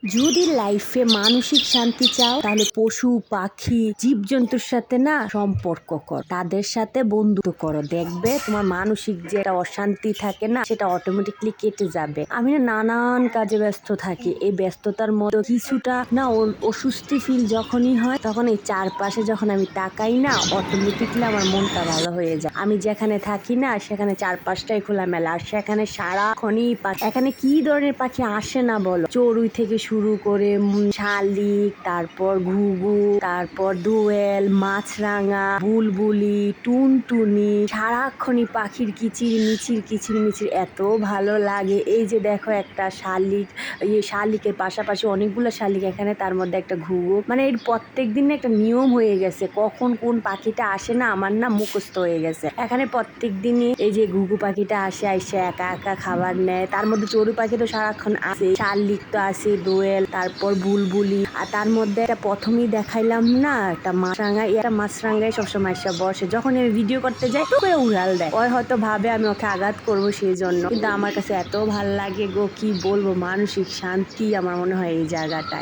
যদি লাইফে মানসিক শান্তি চাও তাহলে পশু পাখি জীবজন্তুর সাথে না সম্পর্ক কর, তাদের সাথে বন্ধুত্ব করো, দেখবে তোমার মানসিক যে একটা অশান্তি থাকে না সেটা অটোমেটিকলি কেটে যাবে। আমি না নানান কাজে ব্যস্ত থাকি, এই ব্যস্ততার মধ্যে কিছুটা না অস্বস্তি ফিল যখনই হয় তখন এই চারপাশে যখন আমি তাকাই না অটোমেটিকলি আমার মনটা ভালো হয়ে যায়। আমি যেখানে থাকি না সেখানে চারপাশটাই খোলামেলা, আর সেখানে সারাক্ষণই এখানে কি ধরনের পাখি আসে না বলো, চড়ুই থেকে শুরু করে শালিক, তারপর ঘুঘু, তারপর দোয়েল, মাছরাঙা, বুলবুলি, টুনটুনি, সারাক্ষণই পাখির কিচির মিচির এত ভালো লাগে। এই যে দেখো একটা শালিক, এই শালিকের পাশাপাশি অনেকগুলো শালিক এখানে, তার মধ্যে একটা ঘুঘু, মানে এর প্রত্যেক দিন একটা নিয়ম হয়ে গেছে, কখন কোন পাখিটা আসে না আমার না মুখস্থ হয়ে গেছে। এখানে প্রত্যেক দিনই এই যে ঘুঘু পাখিটা আসে একা একা খাবার নেয়, তার মধ্যে চড়ুই পাখি তো সারাক্ষণ আসে, শালিক তো আসে, দোয়েল, তারপর বুলবুলি, আর তার মধ্যে একটা প্রথমেই দেখাইলাম না একটা মাছরাঙায় সবসময় এসে বসে, যখন আমি ভিডিও করতে যাই করে উড়াল দেয়, ওই হয়তো ভাবে আমি ওকে আঘাত করবো সেই জন্য, কিন্তু আমার কাছে এত ভাল লাগে গো, কি বলবো, মানসিক শান্তি আমার মনে হয় এই জায়গাটায়।